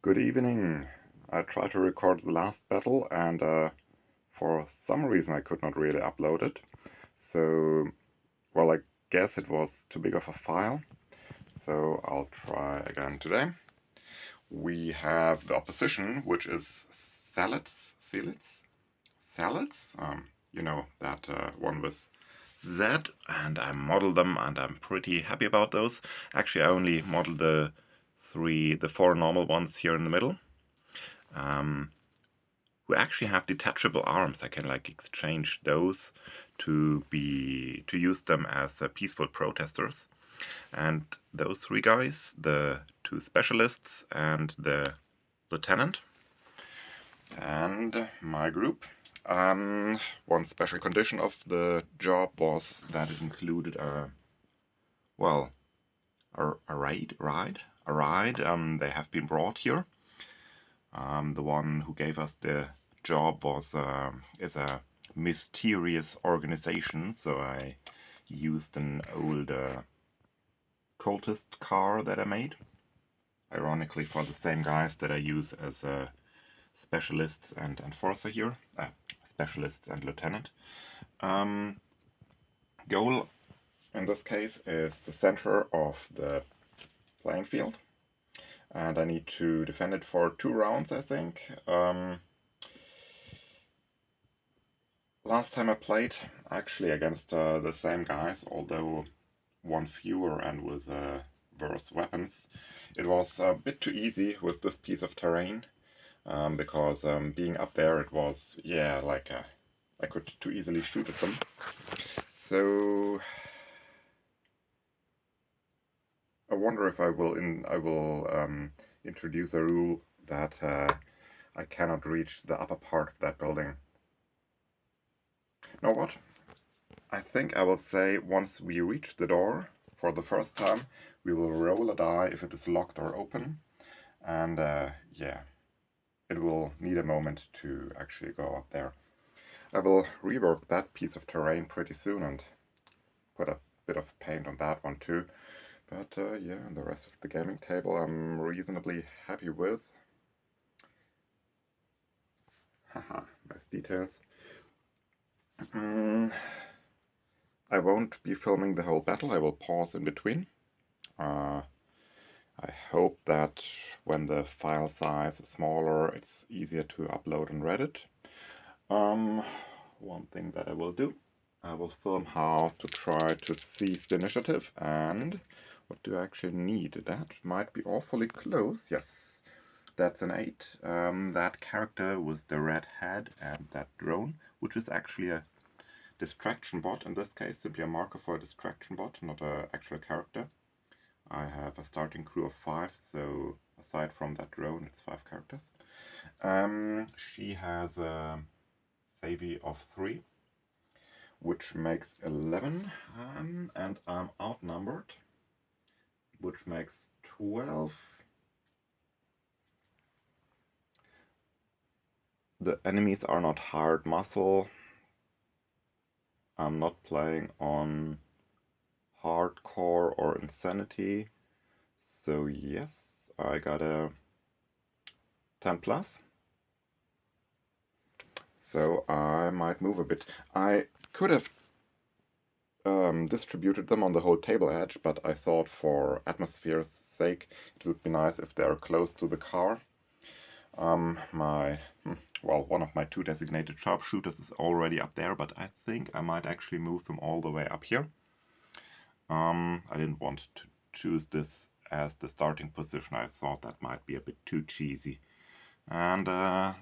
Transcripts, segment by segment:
Good evening. I tried to record the last battle and for some reason I could not really upload it. So, well, I guess it was too big of a file. So I'll try again today. We have the opposition, which is Salads? You know, that one with Z, and I modeled them and I'm pretty happy about those. Actually, I only modeled the four normal ones here in the middle. Who actually have detachable arms. I can like exchange those to use them as peaceful protesters. And those three guys, the two specialists and the lieutenant, and my group. One special condition of the job was that it included a ride. They have been brought here. The one who gave us the job is a mysterious organization, so I used an old cultist car that I made, ironically for the same guys that I use as specialists and enforcer here, specialists and lieutenant. Goal in this case is the center of the playing field, and I need to defend it for 2 rounds, I think. Last time I played, actually against the same guys, although one fewer and with worse weapons, it was a bit too easy with this piece of terrain, because being up there it was, yeah, like I could too easily shoot at them. So I wonder if I will introduce a rule that I cannot reach the upper part of that building. Know what? I think I will say once we reach the door for the first time, we will roll a die if it is locked or open, and yeah, it will need a moment to actually go up there. I will rework that piece of terrain pretty soon and put a bit of paint on that one too. But yeah, the rest of the gaming table I'm reasonably happy with. Haha, nice details. I won't be filming the whole battle, I will pause in between. I hope that when the file size is smaller, it's easier to upload on Reddit. One thing that I will do, I will film how to try to seize the initiative, and what do I actually need? That might be awfully close, yes. That's an 8. That character with the red head and that drone, which is actually a distraction bot, in this case simply a marker for a distraction bot, not an actual character. I have a starting crew of 5, so aside from that drone it's 5 characters. She has a savvy of 3, which makes 11, and I'm outnumbered, which makes 12. The enemies are not hard muscle. I'm not playing on hardcore or insanity, so yes, I got a 10 plus. So I might move a bit. I could have distributed them on the whole table edge, but I thought for atmosphere's sake it would be nice if they're close to the car. One of my 2 designated sharpshooters is already up there, but I think I might actually move them all the way up here. I didn't want to choose this as the starting position. I thought that might be a bit too cheesy. And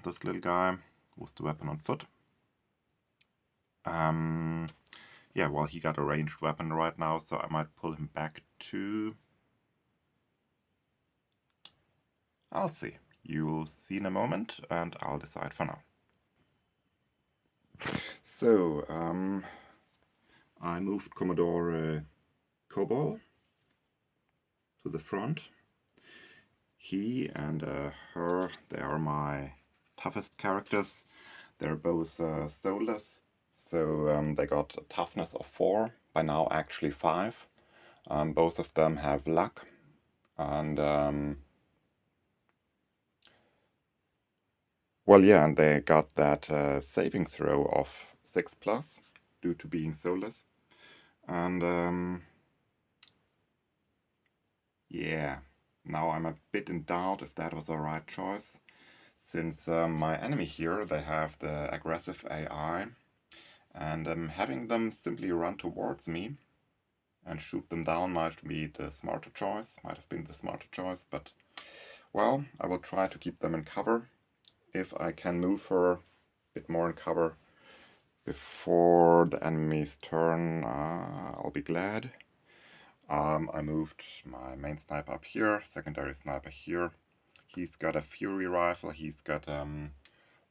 this little guy with the weapon on foot. Yeah, well, he got a ranged weapon right now, so I might pull him back to... I'll see. You'll see in a moment, and I'll decide for now. So, I moved Commodore Cobol to the front. He and her, they are my toughest characters. They're both soulless, so they got a toughness of 4, by now actually 5. Both of them have luck, and Well, yeah, and they got that saving throw of 6+ due to being soulless. And yeah, now I'm a bit in doubt if that was the right choice, since my enemy here, they have the aggressive AI, and having them simply run towards me and shoot them down might be the smarter choice, might have been the smarter choice, but well, I will try to keep them in cover. If I can move her a bit more in cover before the enemy's turn, I'll be glad. I moved my main sniper up here, secondary sniper here. He's got a Fury rifle, he's got,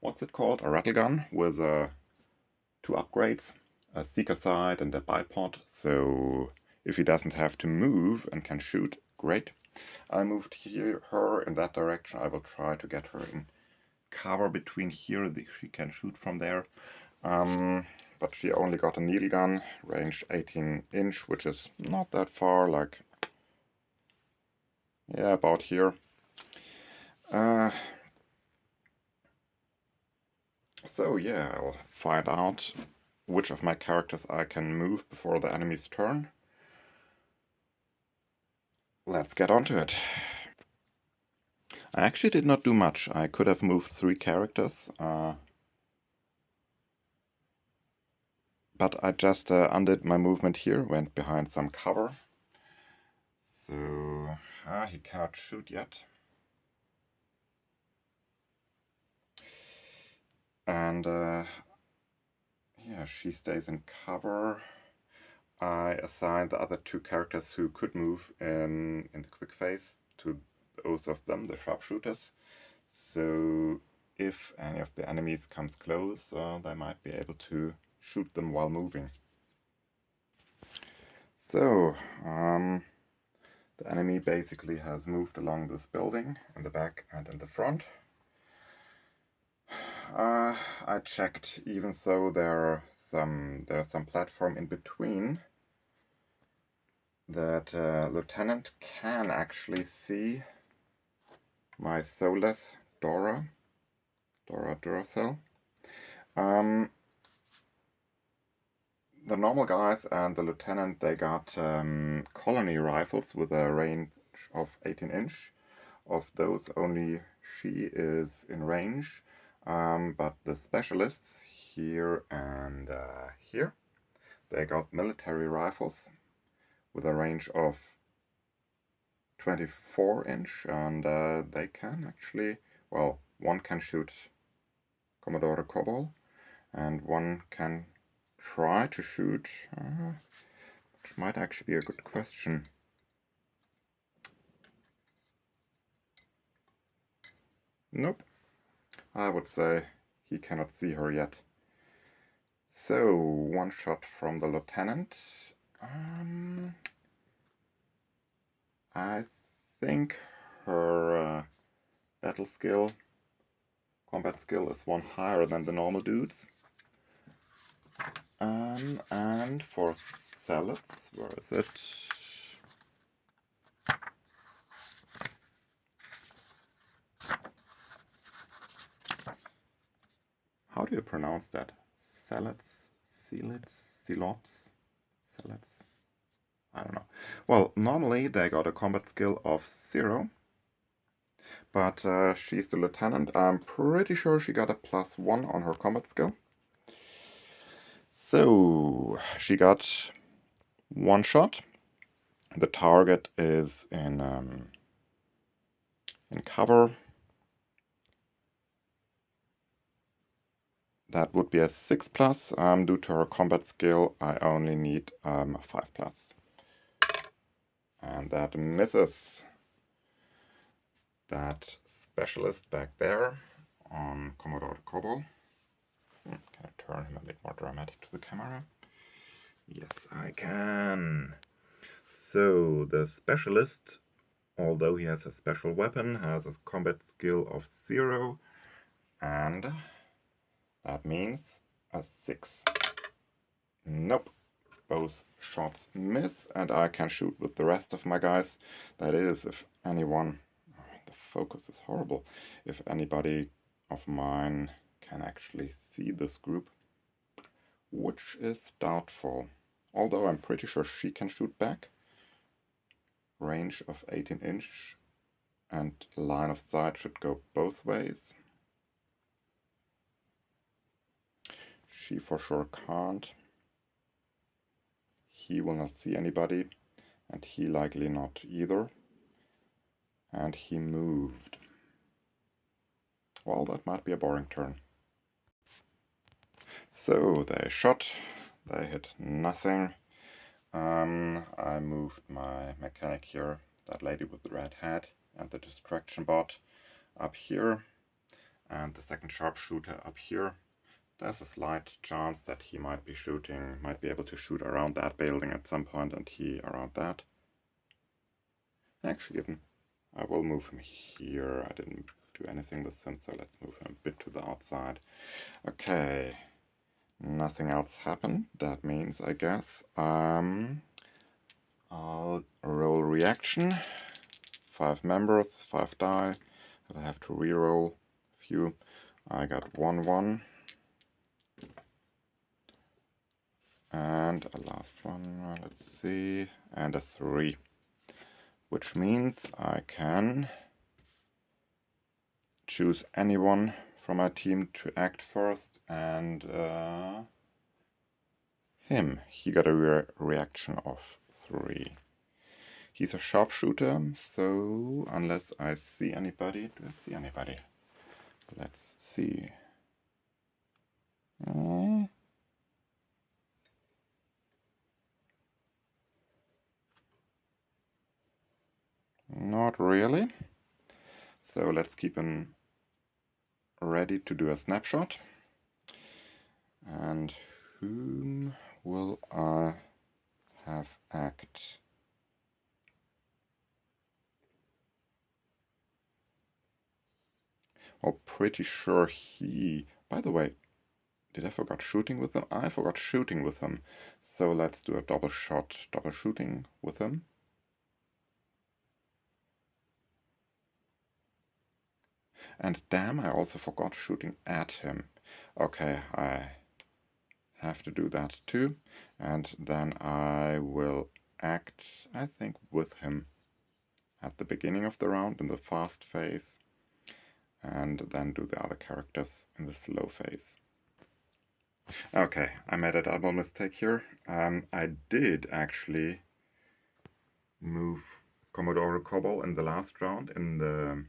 what's it called? A rattle gun with two upgrades, a seeker sight and a bipod. So if he doesn't have to move and can shoot, great. I moved her in that direction. I will try to get her in cover between here. She can shoot from there. But she only got a needle gun, range 18 inch, which is not that far, like, yeah, about here. So yeah, I'll find out which of my characters I can move before the enemy's turn. Let's get on to it. I actually did not do much. I could have moved 3 characters, but I just undid my movement here, went behind some cover. So he cannot shoot yet. And yeah, she stays in cover. I assigned the other 2 characters who could move in the quick phase to those of them, the sharpshooters. So if any of the enemies comes close, they might be able to shoot them while moving. So the enemy basically has moved along this building in the back and in the front. I checked, even though there's some platform in between, that Lieutenant can actually see my soulless Dora Duracell. The normal guys and the Lieutenant, they got colony rifles with a range of 18 inch. Of those, only she is in range. But the specialists here and here, they got military rifles with a range of 24 inch, and they can actually, well, one can shoot Commodore Cobol, and one can try to shoot, which might actually be a good question. Nope, I would say he cannot see her yet. So, one shot from the Lieutenant. I think her battle skill, combat skill, is one higher than the normal dudes. And for salads, where is it? How do you pronounce that? Salads? Celots? Salads? I don't know. Well, normally they got a combat skill of 0. But she's the Lieutenant. I'm pretty sure she got a +1 on her combat skill. So she got 1 shot. The target is in cover. That would be a 6+. Due to her combat skill, I only need a 5+. And that misses. That specialist back there on Commodore Cobol. Can I turn him a bit more dramatic to the camera? Yes, I can. So the specialist, although he has a special weapon, has a combat skill of 0, and that means a 6. Nope. Both shots miss, and I can shoot with the rest of my guys. That is, if anyone... Oh, the focus is horrible. If anybody of mine can actually see this group, which is doubtful. Although I'm pretty sure she can shoot back. Range of 18 inch and line of sight should go both ways. She for sure can't. He will not see anybody, and he likely not either. And he moved. Well, that might be a boring turn. So they shot, they hit nothing. I moved my mechanic here, that lady with the red hat, and the distraction bot up here, and the second sharpshooter up here. There's a slight chance that he might be able to shoot around that building at some point, and he around that. Actually, even I will move him here. I didn't do anything with him, so let's move him a bit to the outside. Okay, nothing else happened. That means, I guess, I'll roll reaction. 5 members, 5 die. I have to reroll a few. I got 1-1. And a last one, let's see, and a 3. Which means I can choose anyone from my team to act first, and him. He got a reaction of 3. He's a sharpshooter, so unless I see anybody, do I see anybody? Let's see. Not really. So let's keep him ready to do a snapshot. And whom will I have act? Well, pretty sure he... By the way, did I forget shooting with him? I forgot shooting with him. So let's do a double shooting with him. And damn, I also forgot shooting at him. Okay, I have to do that too. And then I will act, I think, with him at the beginning of the round in the fast phase. And then do the other characters in the slow phase. Okay, I made a double mistake here. I did actually move Commodore Kobo in the last round in the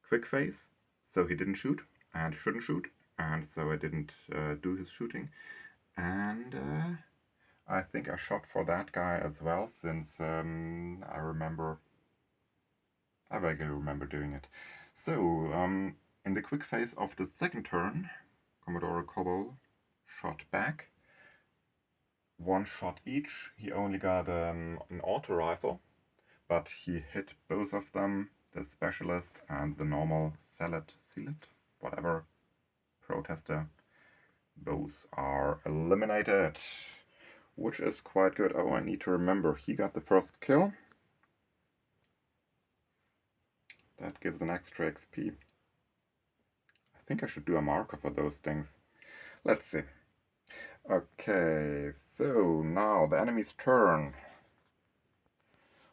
quick phase, so he didn't shoot and shouldn't shoot, and so I didn't do his shooting. And I think I shot for that guy as well, since I vaguely remember doing it. So in the quick phase of the second turn, Commodore Kobo shot back. 1 shot each. He only got an auto rifle, but he hit both of them, the specialist and the normal Sealet, whatever, protester. Both are eliminated, which is quite good. Oh, I need to remember, he got the first kill. That gives an extra XP. I think I should do a marker for those things. Let's see. Okay, so now the enemy's turn.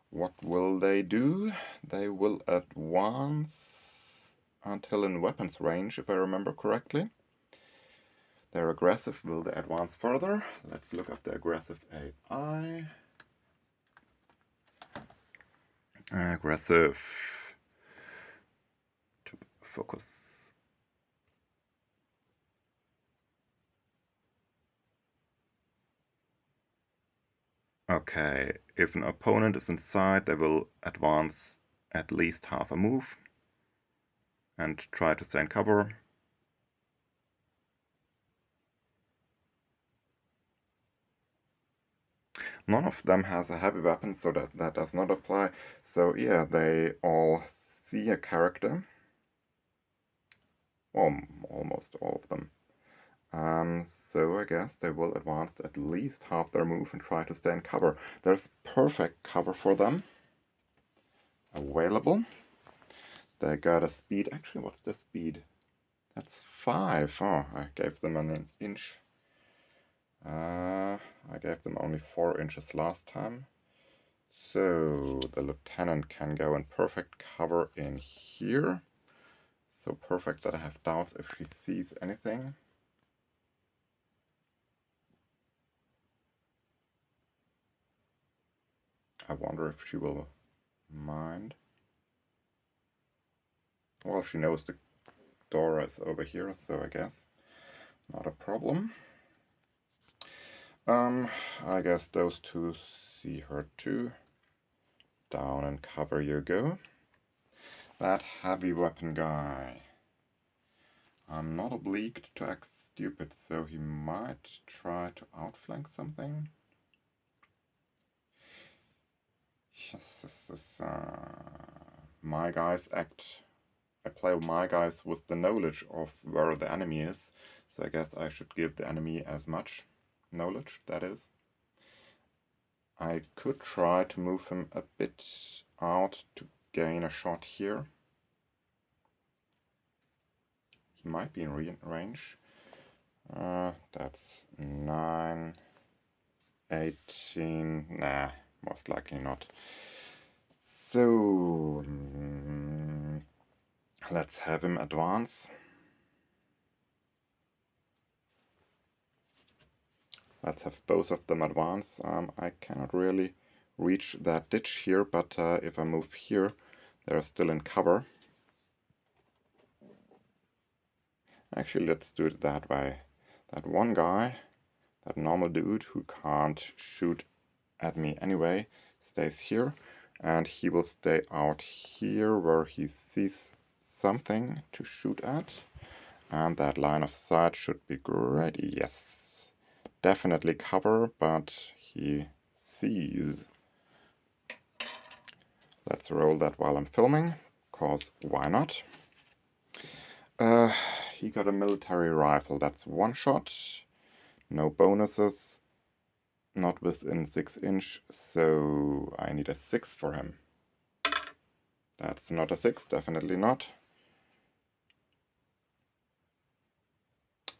What will they do? They will advance until in weapons range, if I remember correctly. They're aggressive. Will they advance further? Let's look up the aggressive AI. Aggressive. To focus. Okay, if an opponent is inside, they will advance at least half a move and try to stay in cover. None of them has a heavy weapon, so that does not apply. So yeah, they all see a character. Well, almost all of them. So I guess they will advance at least half their move and try to stay in cover. There's perfect cover for them available. They got a speed. Actually, what's the speed? That's 5. Oh, I gave them an inch. I gave them only 4 inches last time. So the lieutenant can go in perfect cover in here. So perfect that I have doubts if she sees anything. I wonder if she will mind. Well, she knows the door is over here, so I guess not a problem. I guess those two see her too. Down and cover you go. That heavy weapon guy. I'm not obliqued to act stupid, so he might try to outflank something. My guys act. I play my guys with the knowledge of where the enemy is, so I guess I should give the enemy as much knowledge, that is. I could try to move him a bit out to gain a shot here. He might be in range. That's 9, 18, nah, most likely not. So, let's have him advance. Let's have both of them advance. I cannot really reach that ditch here, but if I move here, they're still in cover. Actually, let's do it that way. That one guy, that normal dude who can't shoot at me anyway, stays here, and he will stay out here where he sees something to shoot at. And that line of sight should be ready, yes. Definitely cover, but he sees. Let's roll that while I'm filming, cause why not? He got a military rifle, that's 1 shot. No bonuses, not within 6 inch, so I need a 6 for him. That's not a 6, definitely not.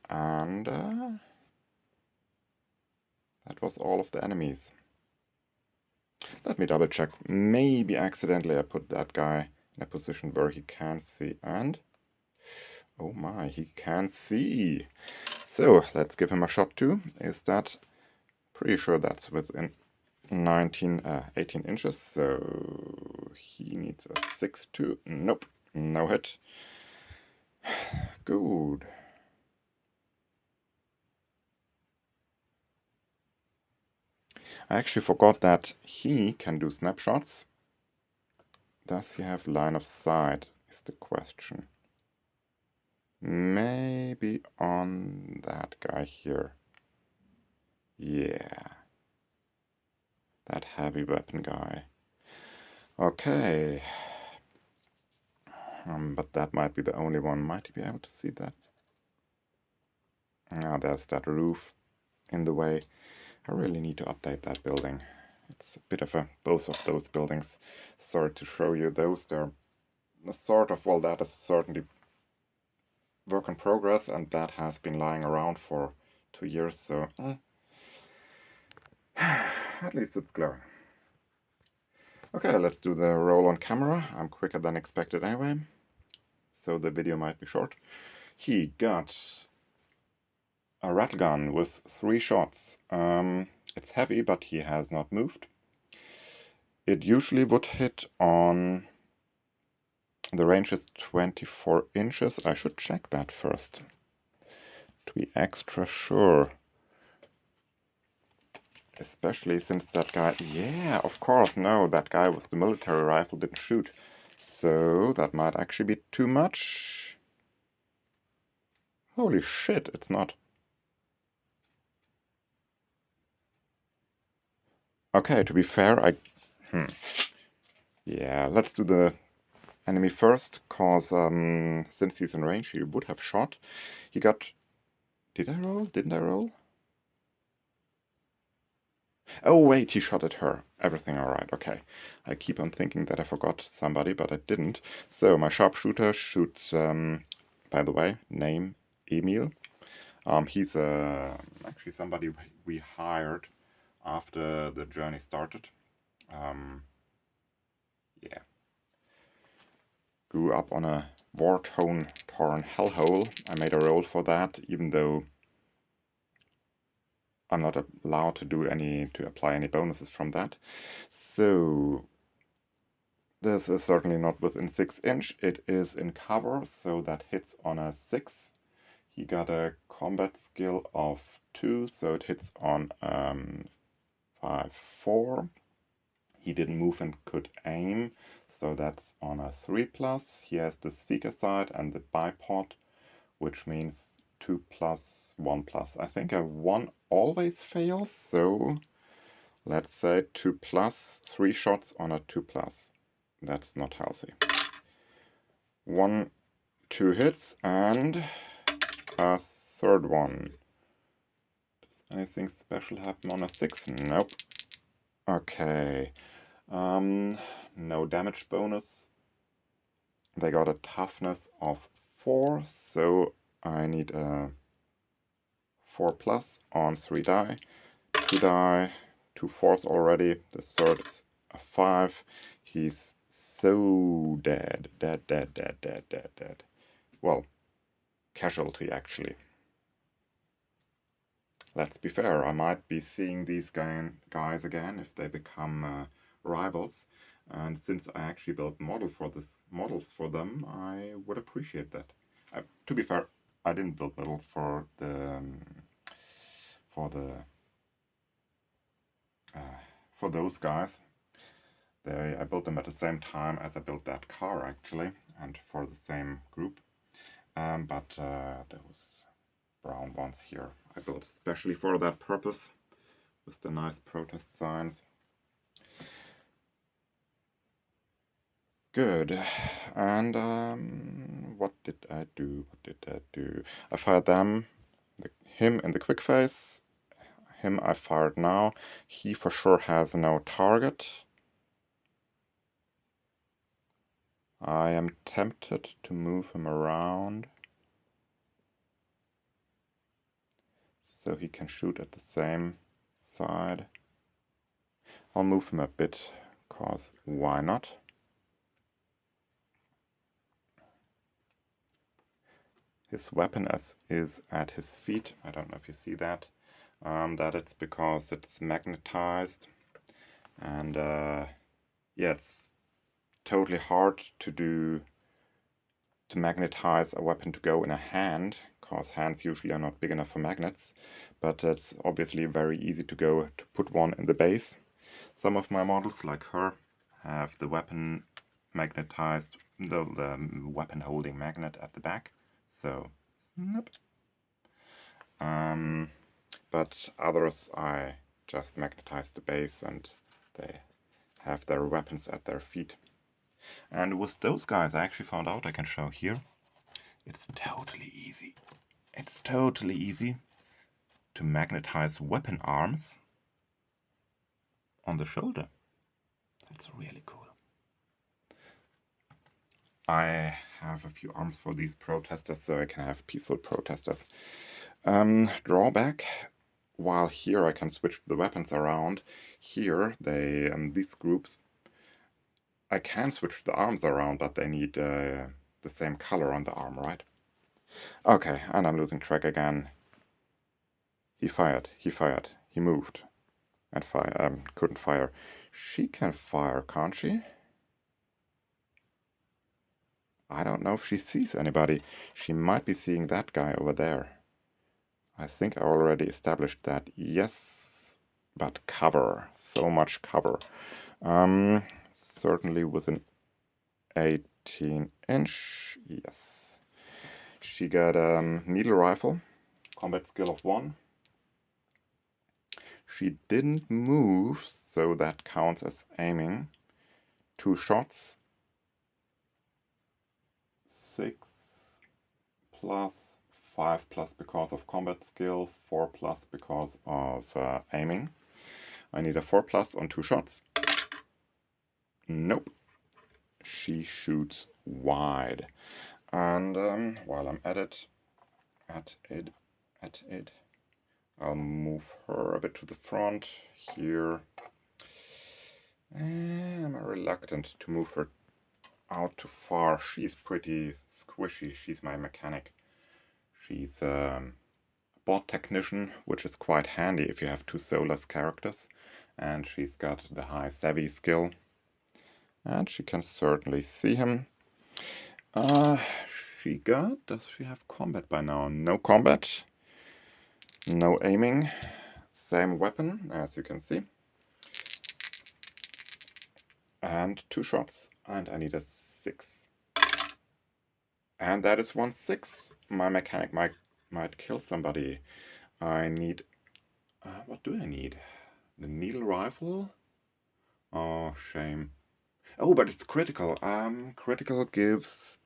And that was all of the enemies. Let me double check. Maybe accidentally I put that guy in a position where he can't see, and oh my, he can see. So let's give him a shot too. Is that? Pretty sure that's within 18 inches, so he needs a 6 too. Nope, no hit. Good. I actually forgot that he can do snapshots. Does he have line of sight, is the question. Maybe on that guy here. Yeah. That heavy weapon guy. Okay. But that might be the only one. Might he be able to see that? Ah, there's that roof in the way. I really need to update that building. It's a bit of a, both of those buildings. Sorry to show you those. They're sort of, well, that is certainly work in progress, and that has been lying around for 2 years, so at least it's glowing. Okay, let's do the roll on camera. I'm quicker than expected anyway, so the video might be short. He got a rat gun with 3 shots. It's heavy, but he has not moved. It usually would hit on... The range is 24 inches. I should check that first, to be extra sure. Especially since that guy... Yeah, of course, no, that guy with the military rifle didn't shoot. So that might actually be too much. Holy shit, it's not. Okay, to be fair, Yeah, let's do the enemy first, cause since he's in range, he would have shot. He got... Did I roll? Didn't I roll? Oh, wait, he shot at her. Everything all right, okay. I keep on thinking that I forgot somebody, but I didn't. So, my sharpshooter shoots, by the way, name Emil. He's actually somebody we hired after the journey started. Yeah. Grew up on a war-torn hellhole. I made a roll for that, even though I'm not allowed to apply any bonuses from that. So this is certainly not within 6 inch. It is in cover, so that hits on a 6. He got a combat skill of 2, so it hits on 5, 4. He didn't move and could aim, so that's on a 3+. He has the Seeker side and the bipod, which means 2+, 1+. I think a 1 always fails, so let's say 2+, 3 shots on a 2+. That's not healthy. 1, 2 hits, and a third one. Does anything special happen on a 6? Nope. Okay. No damage bonus. They got a toughness of 4, so I need a 4+ on 3 die. 2 die, 2 4s already. The third is a 5. He's so dead. Dead. Well, casualty actually. Let's be fair, I might be seeing these guys again if they become rivals. And since I actually built models for them, I would appreciate that. To be fair, I didn't build models for those guys. I built them at the same time as I built that car actually, and for the same group. But those brown ones here I built especially for that purpose, with the nice protest signs. Good. And what did I do? I fired him in the quick phase. Him I fired now. He for sure has no target. I am tempted to move him around so he can shoot at the same side. I'll move him a bit, cause why not? His weapon is at his feet. I don't know if you see that. That it's because it's magnetized. And yeah, it's totally hard to magnetize a weapon to go in a hand, because hands usually are not big enough for magnets. But it's obviously very easy to put one in the base. Some of my models, like her, have the weapon magnetized, the weapon holding magnet at the back. So, snap. But others, I just magnetize the base and they have their weapons at their feet. And with those guys, I actually found out, I can show here, it's totally easy. It's totally easy to magnetize weapon arms on the shoulder. That's really cool. I have a few arms for these protesters, so I can have peaceful protesters. Drawback, while here I can switch the weapons around, here these groups, I can switch the arms around, but they need the same color on the arm, right? Okay, and I'm losing track again. He fired, he moved, and couldn't fire. She can fire, can't she? I don't know if she sees anybody. She might be seeing that guy over there. I think I already established that. Yes, but cover. So much cover. Certainly within 18 inch. Yes. She got a needle rifle. Combat skill of 1. She didn't move, so that counts as aiming. 2 shots. 6+, 5+ because of combat skill, 4+ because of aiming. I need a 4+ on 2 shots. Nope. She shoots wide. And while I'm at it, I'll move her a bit to the front here. I'm reluctant to move her out too far. She's pretty squishy. She's my mechanic. She's a bot technician, which is quite handy if you have 2 soulless characters. And she's got the high savvy skill. And she can certainly see him. Does she have combat by now? No combat. No aiming. Same weapon, as you can see. And 2 shots. And I need a 6. And that is 1/6. My mechanic might kill somebody. I need... what do I need? The needle rifle? Oh, shame. Oh, but it's critical. Critical gives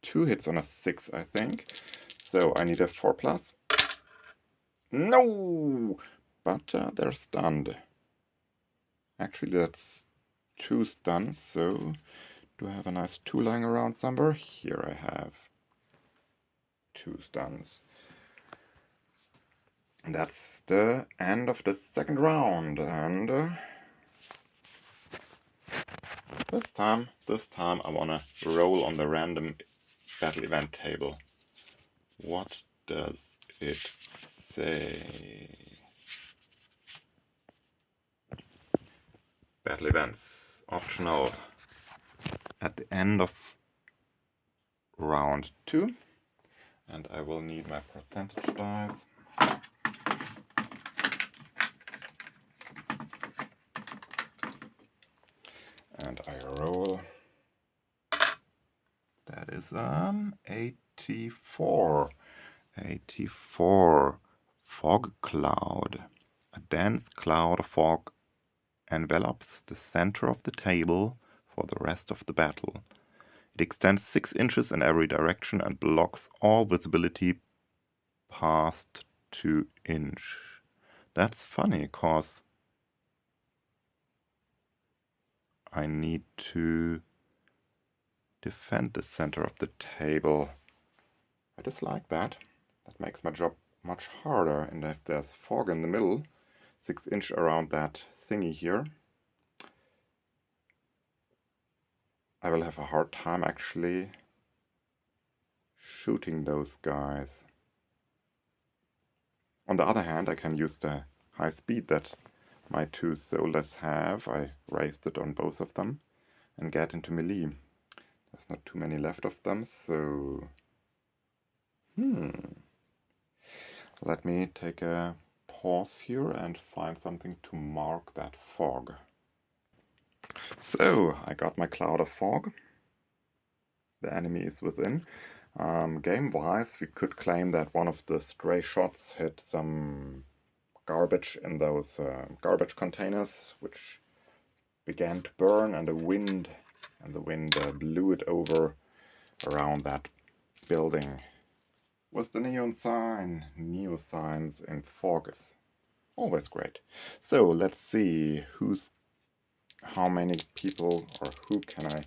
2 hits on a 6, I think. So I need a 4+. No! But they're stunned. Actually, that's 2 stuns, so do I have a nice 2 lying around somewhere? Here I have 2 stuns. And that's the end of the second round. And this time I wanna roll on the random battle event table. What does it say? Battle events, optional. At the end of round 2, and I will need my percentage dice. And I roll. That is 84. 84. Fog cloud. A dense cloud of fog envelops the center of the table for the rest of the battle. It extends 6 inches in every direction and blocks all visibility past 2 inch. That's funny, cause I need to defend the center of the table. I dislike that. That makes my job much harder. And if there's fog in the middle, 6 inch around that thingy here, I will have a hard time actually shooting those guys. On the other hand, I can use the high speed that my 2 soulless have. I raised it on both of them and get into melee. There's not too many left of them, so... Let me take a pause here and find something to mark that fog. So, I got my cloud of fog. The enemy is within. Game-wise, we could claim that one of the stray shots hit some garbage in those garbage containers, which began to burn, and the wind blew it over around that building. Was the neon sign? Neo signs in fog is always great. So let's see how many people or who can I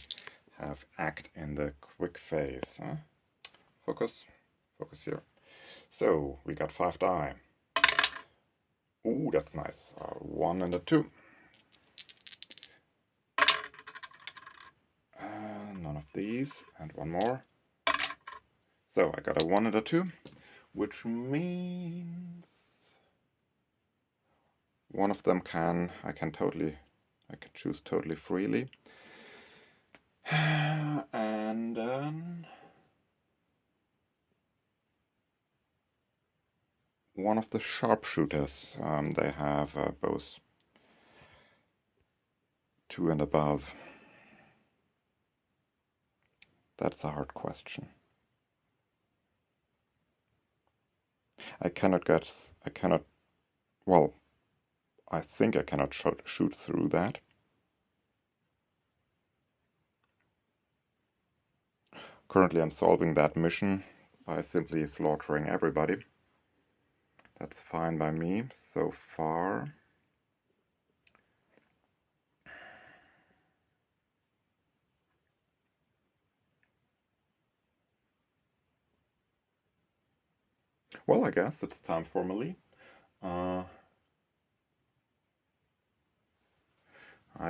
have act in the quick phase. Huh? Focus here. So we got 5 die. Ooh, that's nice. 1 and a 2. None of these, and 1 more. So I got a 1 and a 2, which means one of them I can choose totally freely. And one of the sharpshooters, they have both 2 and above. That's a hard question. I think I cannot shoot through that. Currently I'm solving that mission by simply slaughtering everybody. That's fine by me so far. Well, I guess it's time for melee. I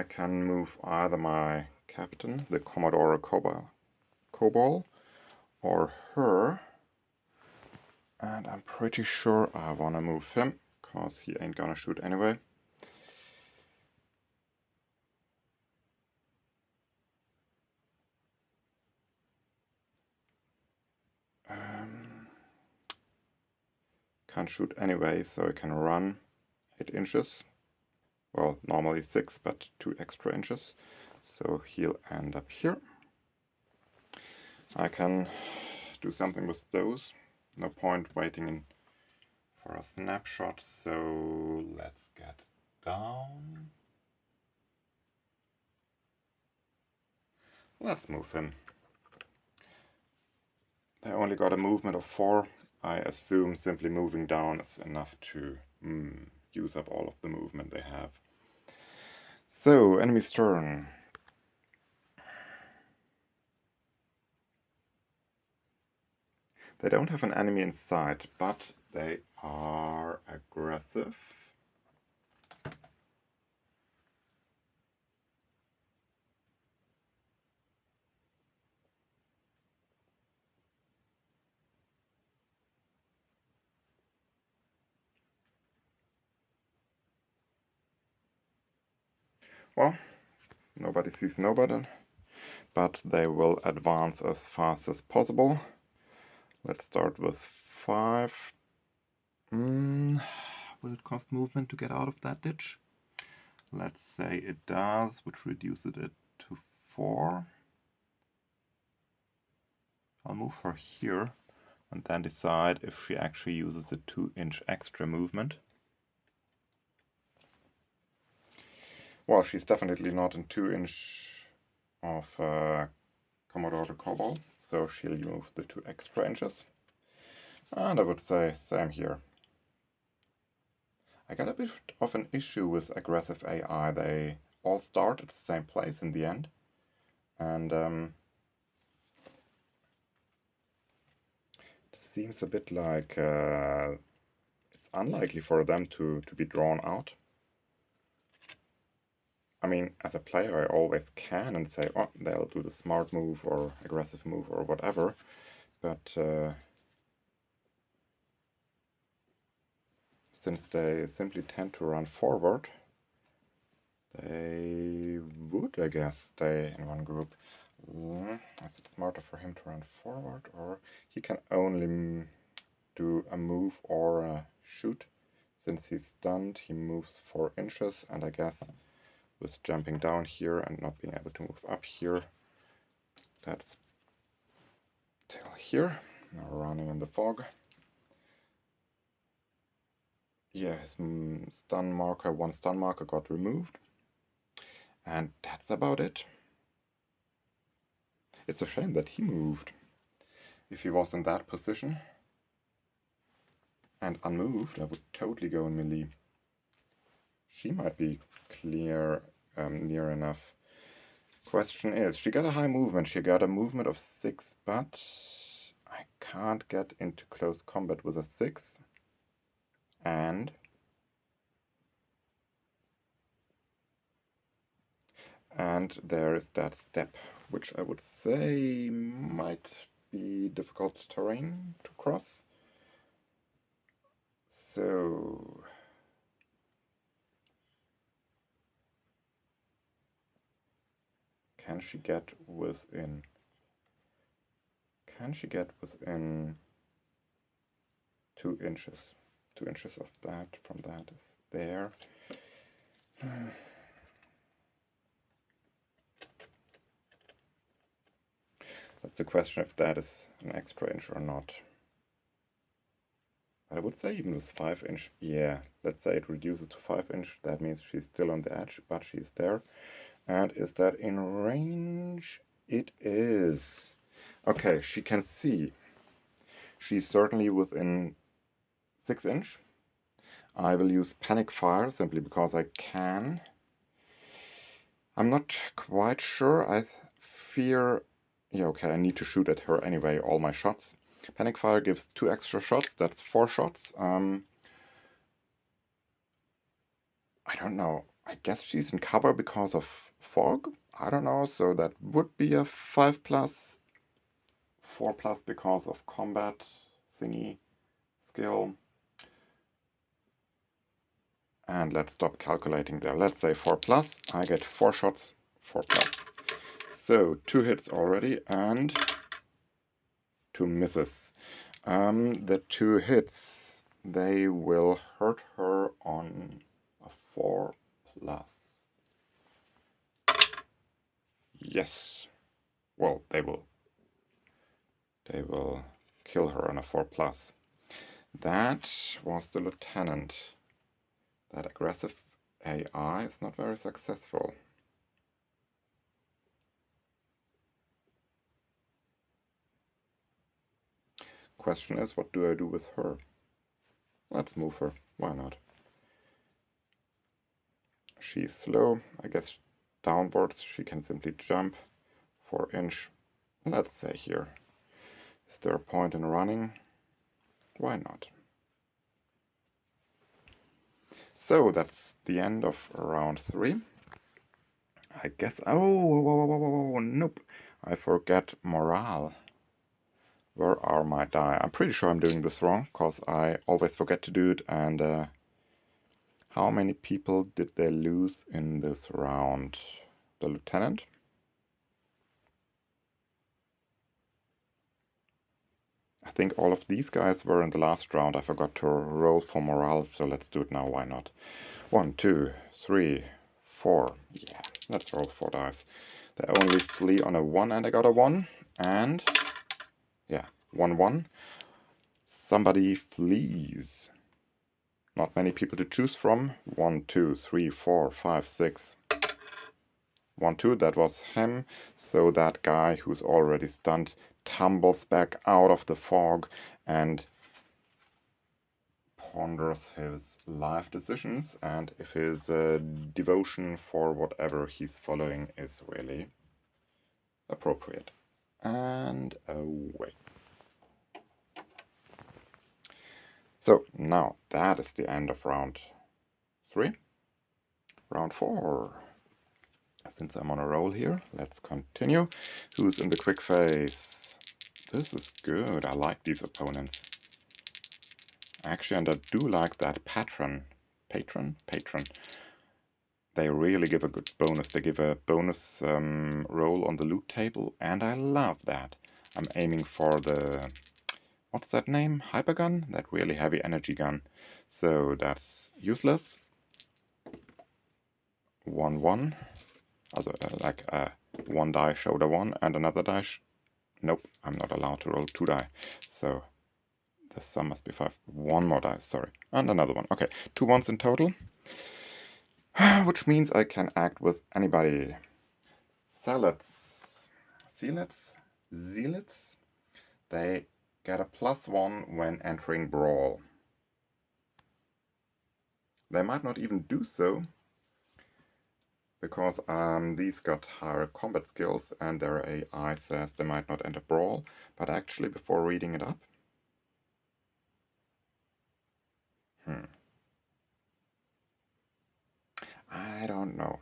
can move either my captain, the Commodore Cobol, or her. And I'm pretty sure I want to move him, because he ain't gonna shoot anyway. Can't shoot anyway, so I can run 8 inches. Well, normally 6, but 2 extra inches. So he'll end up here. I can do something with those. No point waiting for a snapshot, so let's get down. Let's move him. They only got a movement of 4. I assume simply moving down is enough to use up all of the movement they have. So, enemy's turn. They don't have an enemy in sight, but they are aggressive. Well, nobody sees nobody, but they will advance as fast as possible. Let's start with 5. Will it cost movement to get out of that ditch? Let's say it does, which reduces it to 4. I'll move her here and then decide if she actually uses the 2-inch extra movement. Well, she's definitely not in 2-inch of Commodore Cobol, so she'll move the 2 extra inches. And I would say same here. I got a bit of an issue with aggressive AI. They all start at the same place in the end. And it seems a bit like it's unlikely for them to be drawn out. I mean, as a player, I always can and say, oh, they'll do the smart move or aggressive move or whatever. But since they simply tend to run forward, they would, I guess, stay in one group. Is it smarter for him to run forward, or he can only do a move or a shoot? Since he's stunned, he moves 4 inches, and I guess with jumping down here and not being able to move up here, that's till here. Now running in the fog. Yeah, his stun marker, 1 stun marker got removed. And that's about it. It's a shame that he moved. If he was in that position and unmoved, I would totally go in melee. She might be clear, near enough. Question is, she got a high movement. She got a movement of 6, but I can't get into close combat with a 6. And there is that step, which I would say might be difficult terrain to cross. So can she get within 2 inches? 2 inches of that from that is there. That's the question if that is an extra inch or not. But I would say even with 5 inch, yeah, let's say it reduces to 5 inch, that means she's still on the edge, but she's there. And is that in range? It is. Okay, she can see. She's certainly within 6 inch. I will use Panic Fire simply because I can. I'm not quite sure. I fear... Yeah, okay, I need to shoot at her anyway, all my shots. Panic Fire gives 2 extra shots, that's 4 shots. I don't know, I guess she's in cover because of fog? I don't know, so that would be a 5+, 4+ because of combat thingy skill. And let's stop calculating there. Let's say 4+, I get 4 shots, 4+. So 2 hits already and 2 misses. The 2 hits, they will hurt her on a 4+. Yes. Well, they will kill her on a 4+. That was the lieutenant. That aggressive AI is not very successful. Question is, what do I do with her? Let's move her. Why not? She's slow. I guess downwards she can simply jump 4 inch. Let's say here. Is there a point in running? Why not? So that's the end of round 3. I guess. Oh, nope. I forget morale. Where are my die? I'm pretty sure I'm doing this wrong, because I always forget to do it. And how many people did they lose in this round? The lieutenant? I think all of these guys were in the last round. I forgot to roll for morale, so let's do it now. Why not? 1, 2, 3, 4. Yeah, let's roll 4 dice. They only flee on a 1 and I got a 1. And yeah, 1, 1. Somebody flees. Not many people to choose from. 1, 2, 3, 4, 5, 6. 1, 2, that was him. So that guy who's already stunned tumbles back out of the fog and ponders his life decisions, and if his devotion for whatever he's following is really appropriate. And away. So now that is the end of round 3. Round 4. Since I'm on a roll here, let's continue. Who's in the quick phase? This is good. I like these opponents. Actually, and I do like that patron. They really give a good bonus. They give a bonus roll on the loot table, and I love that. I'm aiming for the, what's that name? Hypergun? That really heavy energy gun. So that's useless. 1, 1. Also like 1 die shoulder 1 and another die. Nope, I'm not allowed to roll 2 die. So the sum must be 5. 1 more die, sorry. And another one. Okay, 2 ones in total. Which means I can act with anybody. Zealots. They get a +1 when entering brawl. They might not even do so, because these got higher combat skills and their AI says they might not enter brawl. But actually, before reading it up, I don't know.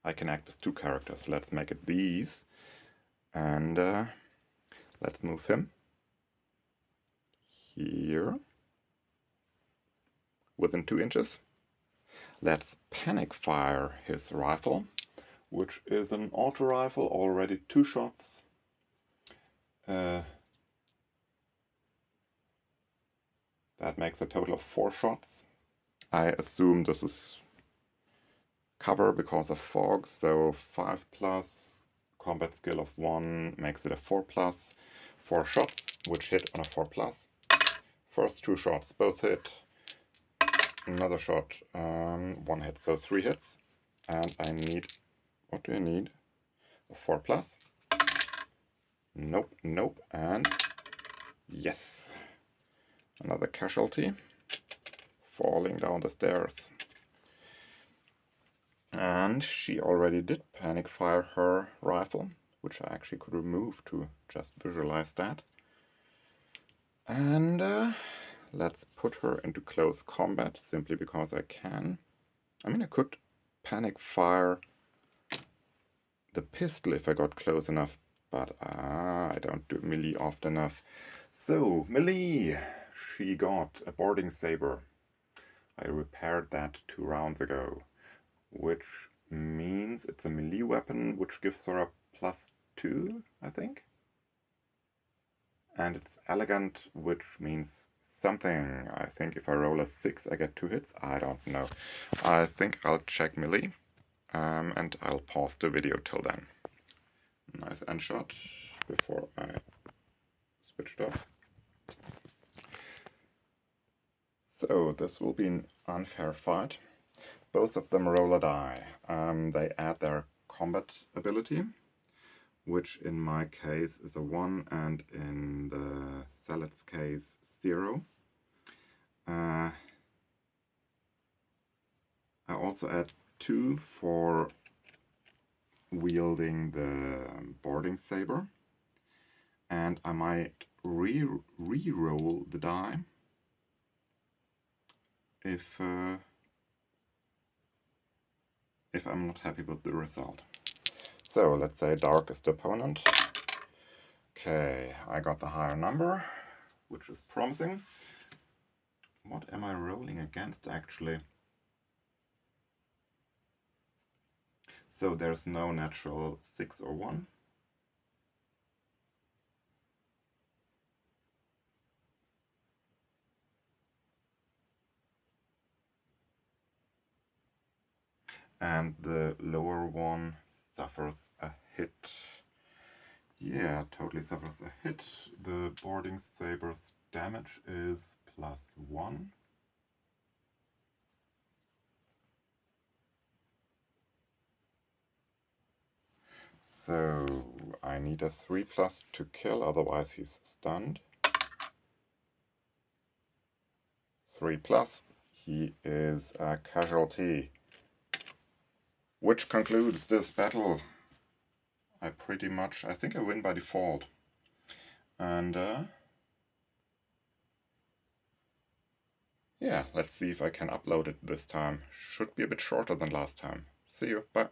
I can act with 2 characters. Let's make it these. And let's move him here within 2 inches. Let's panic fire his rifle, which is an auto rifle, already 2 shots. That makes a total of 4 shots. I assume this is cover because of fog, so 5+, combat skill of 1 makes it a 4+. 4 shots, which hit on a 4+. First 2 shots, both hit. Another shot, 1 hit, so 3 hits. And I need, what do I need? A 4+. Nope, and yes. Another casualty, falling down the stairs. And she already did panic fire her rifle. which I actually could remove to just visualize that. And let's put her into close combat, simply because I can. I mean, I could panic fire the pistol if I got close enough, but I don't do melee often enough. So, melee! She got a boarding saber. I repaired that 2 rounds ago, which means it's a melee weapon, which gives her a +2, I think. And it's elegant, which means something. I think if I roll a 6, I get 2 hits. I don't know. I think I'll check melee, and I'll pause the video till then. Nice end shot before I switch it off. So this will be an unfair fight. Both of them roll a die. They add their combat ability, which in my case is a 1 and in the Salad's case 0. I also add 2 for wielding the boarding saber, and I might re-roll the die if I'm not happy with the result. So let's say darkest opponent. Okay, I got the higher number, which is promising. What am I rolling against actually? So there's no natural 6 or 1. And the lower one suffers a hit. Yeah, totally suffers a hit. The boarding saber's damage is +1. So I need a 3+ to kill, otherwise he's stunned. 3+, he is a casualty. Which concludes this battle. I think I win by default. And yeah, let's see if I can upload it this time. Should be a bit shorter than last time. See you, bye.